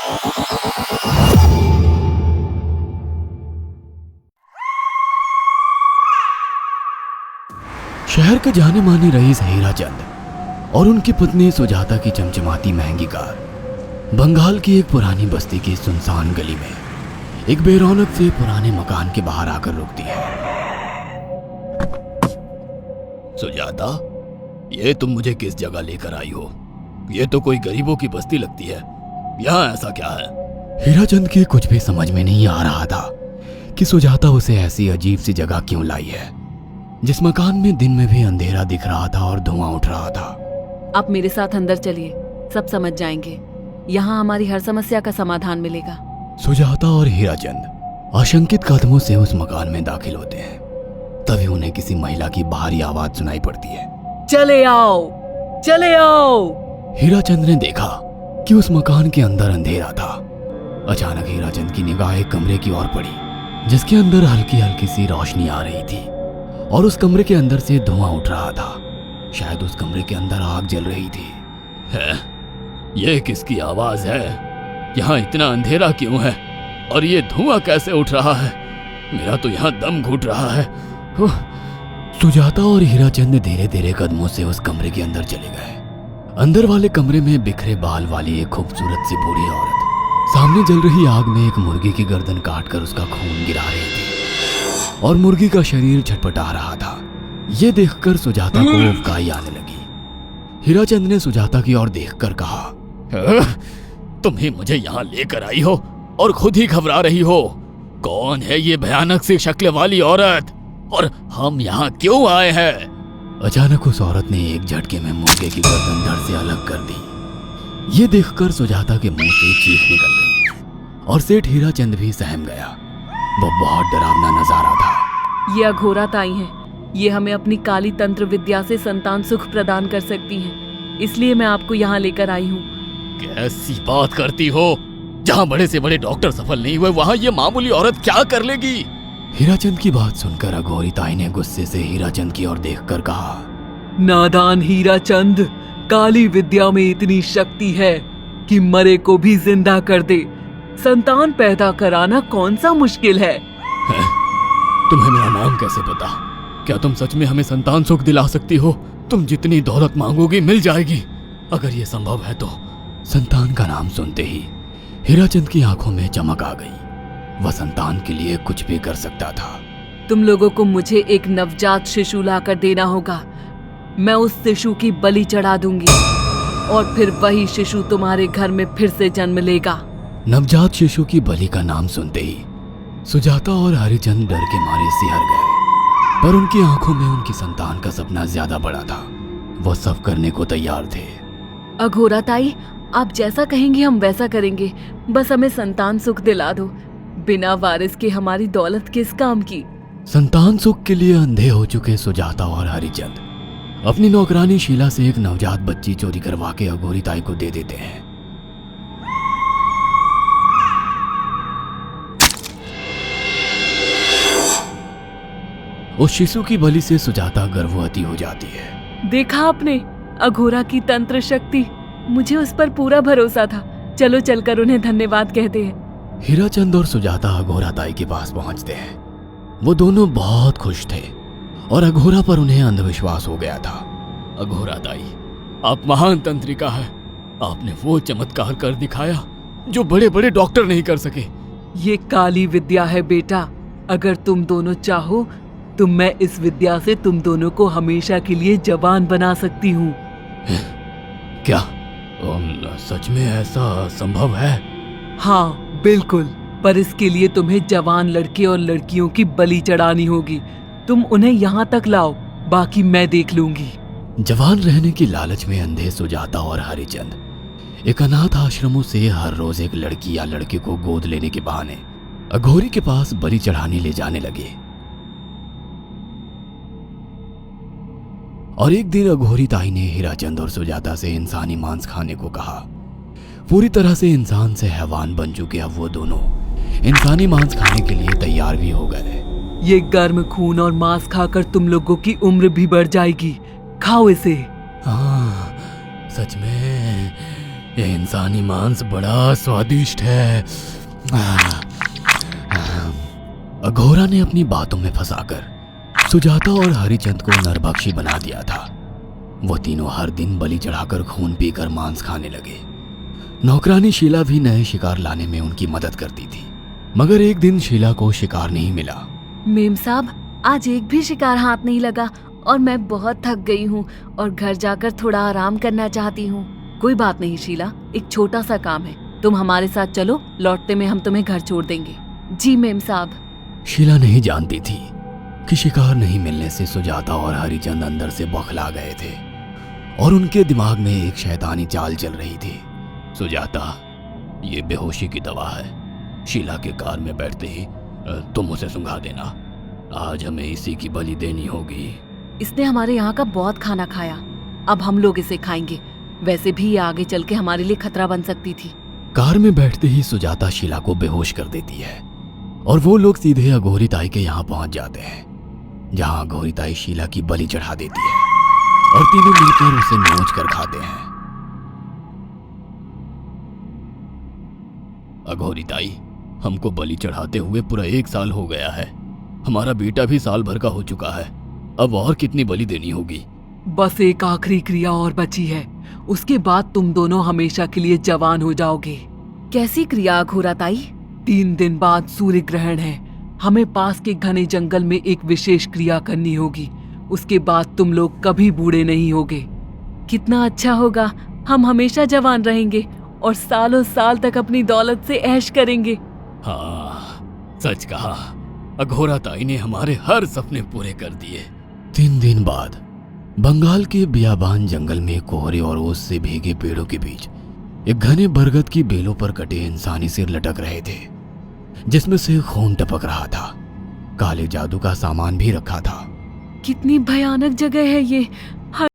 शहर के जाने माने रईस हीराचंद और उनकी पत्नी सुजाता की चमचमाती महंगी कार बंगाल की एक पुरानी बस्ती की सुनसान गली में एक बेरौनक से पुराने मकान के बाहर आकर रुकती है। सुजाता, ये तुम मुझे किस जगह लेकर आई हो? ये तो कोई गरीबों की बस्ती लगती है। यहाँ ऐसा क्या है? हीराचंद की कुछ भी समझ में नहीं आ रहा था कि सुजाता उसे ऐसी अजीब सी जगह क्यों लाई है, जिस मकान में दिन में भी अंधेरा दिख रहा था और धुआं उठ रहा था। आप मेरे साथ अंदर चलिए, सब समझ जाएंगे। यहाँ हमारी हर समस्या का समाधान मिलेगा। सुजाता और हीराचंद आशंकित कदमों से उस मकान में दाखिल होते हैं। तभी उन्हें किसी महिला की बाहरी आवाज सुनाई पड़ती है। चले आओ, चले आओ। हीराचंद ने देखा कि उस मकान के अंदर अंधेरा था। अचानक हीराचंद की निगाह एक कमरे की ओर पड़ी, जिसके अंदर हल्की हल्की सी रोशनी आ रही थी और उस कमरे के अंदर से धुआं उठ रहा था। शायद उस कमरे के अंदर आग जल रही थी। है? ये किसकी आवाज है? यहाँ इतना अंधेरा क्यों है और ये धुआं कैसे उठ रहा है? मेरा तो यहाँ दम घुट रहा है। सुजाता और हीराचंद धीरे धीरे कदमों से उस कमरे के अंदर चले गए। अंदर वाले कमरे में बिखरे बाल वाली एक खूबसूरत सी बूढ़ी औरत सामने जल रही आग में एक मुर्गी की गर्दन काटकर उसका खून गिरा रही थी और मुर्गी का शरीर छटपटा रहा था। ये देखकर सुजाता को उबकाई आने लगी। हीराचंद ने सुजाता की ओर देखकर कहा, तुम ही मुझे यहाँ लेकर आई हो और खुद ही घबरा रही हो। कौन है ये भयानक सी शक्ल वाली औरत और हम यहाँ क्यों आए हैं? अचानक उस औरत ने एक झटके में मुर्गे की गर्दन धड़ से अलग कर दी। ये देखकर सुजाता के मुंह से चीख निकल गई और सेठ हीराचंद भी सहम गया। वो बहुत डरावना नजारा था। ये अघोरा ताई हैं। ये हमें अपनी काली तंत्र विद्या से संतान सुख प्रदान कर सकती हैं। इसलिए मैं आपको यहाँ लेकर आई हूँ। कैसी बात करती हो? जहाँ बड़े से बड़े डॉक्टर सफल नहीं हुए, वहाँ ये मामूली औरत क्या कर लेगी? हीराचंद की बात सुनकर अघोरी ताई ने गुस्से से हीराचंद की ओर देखकर कहा, नादान हीराचंद, काली विद्या में इतनी शक्ति है कि मरे को भी जिंदा कर दे। संतान पैदा कराना कौन सा मुश्किल है? तुम्हें मेरा नाम कैसे पता? क्या तुम सच में हमें संतान सुख दिला सकती हो? तुम जितनी दौलत मांगोगी मिल जाएगी, अगर ये संभव है तो। संतान का नाम सुनते ही हीराचंद की आंखों में चमक आ गई। वह संतान के लिए कुछ भी कर सकता था। तुम लोगों को मुझे एक नवजात शिशु लाकर देना होगा। मैं उस शिशु की बलि चढ़ा दूंगी और फिर वही शिशु तुम्हारे घर में फिर से जन्म लेगा। नवजात शिशु की बलि का नाम सुनते ही सुजाता और हरिचंद डर के मारे सिहर गए, पर उनकी आंखों में उनकी संतान का सपना ज्यादा बड़ा था। वो सब करने को तैयार थे। अघोरा ताई, आप जैसा कहेंगे हम वैसा करेंगे। बस हमें संतान सुख दिला दो। बिना वारिस के हमारी दौलत किस काम की? संतान सुख के लिए अंधे हो चुके सुजाता और हरिचंद अपनी नौकरानी शीला से एक नवजात बच्ची चोरी करवा के अघोरी ताई को दे देते हैं। उस शिशु की बलि से सुजाता गर्भवती हो जाती है। देखा आपने अघोरा की तंत्र शक्ति? मुझे उस पर पूरा भरोसा था। चलो चलकर उन्हें धन्यवाद कहते हैं। हीराचंद और सुजाता अघोरा ताई के पास पहुंचते हैं। वो दोनों बहुत खुश थे और अघोरा पर उन्हें अंधविश्वास हो गया था। अघोरा ताई, आप महान तंत्रिका है। आपने वो चमत्कार कर दिखाया जो बड़े बड़े डॉक्टर नहीं कर सके। ये काली विद्या है बेटा। अगर तुम दोनों चाहो तो मैं इस विद्या से तुम दोनों को हमेशा के लिए जवान बना सकती हूँ। क्या सच में ऐसा संभव है? हाँ बिल्कुल, पर इसके लिए तुम्हें जवान लड़के और लड़कियों की बलि चढ़ानी होगी। तुम उन्हें यहाँ तक लाओ, बाकी मैं देख लूंगी। जवान रहने की लालच में अंधे सुजाता और हरिचंद एक अनाथ आश्रमों से हर रोज एक लड़की या लड़के को गोद लेने के बहाने अघोरी के पास बलि चढ़ाने ले जाने लगे। और एक दिन अघोरी ताई ने हीराचंद और सुजाता से इंसानी मांस खाने को कहा। पूरी तरह से इंसान से हैवान बन चुके अब वो दोनों इंसानी मांस खाने के लिए तैयार भी हो गए। ये गर्म खून और मांस खाकर तुम लोगों की उम्र भी बढ़ जाएगी। खाओ इसे। हाँ, सच में ये इंसानी मांस बड़ा स्वादिष्ट है। अघोरा ने अपनी बातों में फंसाकर सुजाता और हरिचंद को नरभक्षी बना दिया था। वो तीनों हर दिन बलि चढ़ाकर खून पीकर मांस खाने लगे। नौकरानी शीला भी नए शिकार लाने में उनकी मदद करती थी, मगर एक दिन शीला को शिकार नहीं मिला। मेम साहब, आज एक भी शिकार हाथ नहीं लगा और मैं बहुत थक गई हूँ और घर जाकर थोड़ा आराम करना चाहती हूँ। कोई बात नहीं शीला, एक छोटा सा काम है, तुम हमारे साथ चलो, लौटते में हम तुम्हें घर छोड़ देंगे। जी मेम साहब। शीला नहीं जानती थी कि शिकार नहीं मिलने से सुजाता और हरिचंद अंदर से बौखला गए थे और उनके दिमाग में एक शैतानी चाल चल रही थी। सुजाता, ये बेहोशी की दवा है। शीला के कार में बैठते ही तुम उसे सुंघा देना। आज हमें इसी की बलि देनी होगी। इसने हमारे यहाँ का बहुत खाना खाया, अब हम लोग इसे खाएंगे। वैसे भी ये आगे चल के हमारे लिए खतरा बन सकती थी। कार में बैठते ही सुजाता शीला को बेहोश कर देती है और वो लोग सीधे अघोरी ताई के यहाँ पहुंच जाते हैं, जहाँ अघोरी ताई शीला की बलि चढ़ा देती है और तीनों मिलकर उसे नोच कर खाते हैं। अघोरी ताई, हमको बलि चढ़ाते हुए पूरा 1 साल हो गया है। हमारा बेटा भी साल भर का हो चुका है। अब और कितनी बलि देनी होगी? बस एक आखिरी क्रिया और बची है, उसके बाद तुम दोनों हमेशा के लिए जवान हो जाओगे। कैसी क्रिया अघोरा ताई? 3 दिन बाद सूर्य ग्रहण है। हमें पास के घने जंगल में एक विशेष क्रिया करनी होगी। उसके बाद तुम लोग कभी बूढ़े नहीं होगे। कितना अच्छा होगा, हम हमेशा जवान रहेंगे और सालों साल तक अपनी दौलत से ऐश करेंगे। हाँ, सच कहा। अघोरा ताई ने हमारे हर सपने पूरे कर दिए। 3 दिन बाद बंगाल के बियाबान जंगल में कोहरे और ओस से भीगे पेड़ों के बीच एक घने बरगद की बेलों पर कटे इंसानी सिर लटक रहे थे, जिसमें से खून टपक रहा था। काले जादू का सामान भी रखा था। कितनी भयानक जगह है ये।